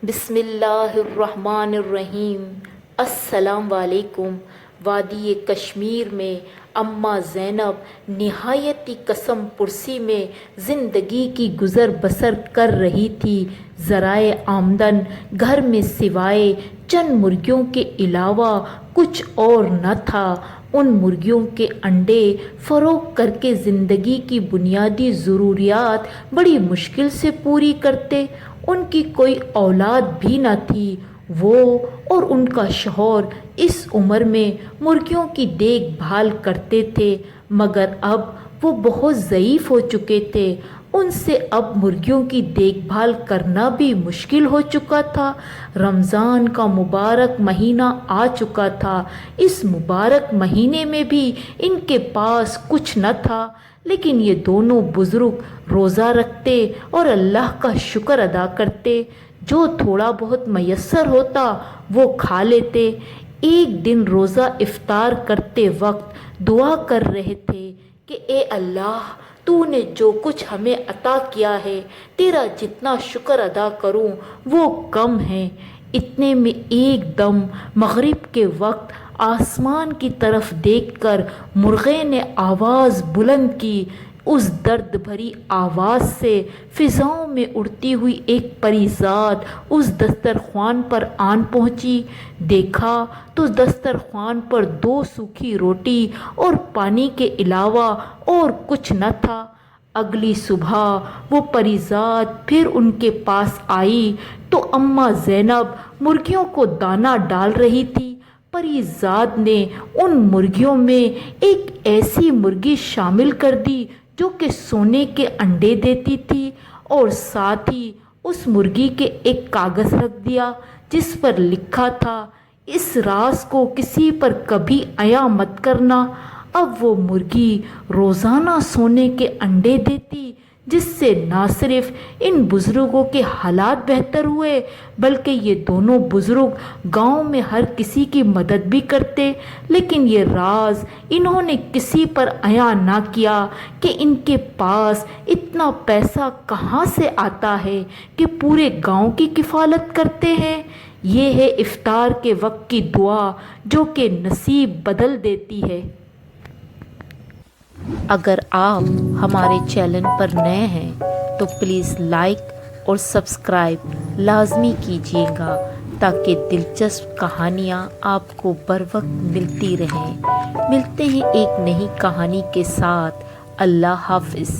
بسم اللہ الرحمن الرحیم۔ السلام علیکم۔ وادی کشمیر میں اماں زینب نہایتی قسم پرسی میں زندگی کی گزر بسر کر رہی تھی۔ ذرائع آمدن گھر میں سوائے چند مرغیوں کے علاوہ کچھ اور نہ تھا۔ ان مرغیوں کے انڈے فروخت کر کے زندگی کی بنیادی ضروریات بڑی مشکل سے پوری کرتے۔ ان کی کوئی اولاد بھی نہ تھی۔ وہ اور ان کا شوہر اس عمر میں مرغیوں کی دیکھ بھال کرتے تھے، مگر اب وہ بہت ضعیف ہو چکے تھے۔ ان سے اب مرغیوں کی دیکھ بھال کرنا بھی مشکل ہو چکا تھا۔ رمضان کا مبارک مہینہ آ چکا تھا۔ اس مبارک مہینے میں بھی ان کے پاس کچھ نہ تھا، لیکن یہ دونوں بزرگ روزہ رکھتے اور اللہ کا شکر ادا کرتے۔ جو تھوڑا بہت میسر ہوتا وہ کھا لیتے۔ ایک دن روزہ افطار کرتے وقت دعا کر رہے تھے کہ اے اللہ، تو نے جو کچھ ہمیں عطا کیا ہے، تیرا جتنا شکر ادا کروں وہ کم ہے۔ اتنے میں ایک دم مغرب کے وقت آسمان کی طرف دیکھ کر مرغے نے آواز بلند کی۔ اس درد بھری آواز سے فضاؤں میں اڑتی ہوئی ایک پری ذات اس دسترخوان پر آن پہنچی۔ دیکھا تو دسترخوان پر 2 سوکھی روٹی اور پانی کے علاوہ اور کچھ نہ تھا۔ اگلی صبح وہ پری ذات پھر ان کے پاس آئی تو اماں زینب مرغیوں کو دانہ ڈال رہی تھی۔ پری ذات نے ان مرغیوں میں ایک ایسی مرغی شامل کر دی جو کہ سونے کے انڈے دیتی تھی، اور ساتھ ہی اس مرغی کے ایک کاغذ رکھ دیا جس پر لکھا تھا، اس راز کو کسی پر کبھی عیاں مت کرنا۔ اب وہ مرغی روزانہ سونے کے انڈے دیتی، جس سے نہ صرف ان بزرگوں کے حالات بہتر ہوئے، بلکہ یہ دونوں بزرگ گاؤں میں ہر کسی کی مدد بھی کرتے۔ لیکن یہ راز انہوں نے کسی پر عیاں نہ کیا کہ ان کے پاس اتنا پیسہ کہاں سے آتا ہے کہ پورے گاؤں کی کفالت کرتے ہیں۔ یہ ہے افطار کے وقت کی دعا جو کہ نصیب بدل دیتی ہے۔ اگر آپ ہمارے چینل پر نئے ہیں تو پلیز لائک اور سبسکرائب لازمی کیجیے گا تاکہ دلچسپ کہانیاں آپ کو بر وقت ملتی رہیں۔ ملتے ہیں ایک نئی کہانی کے ساتھ۔ اللہ حافظ۔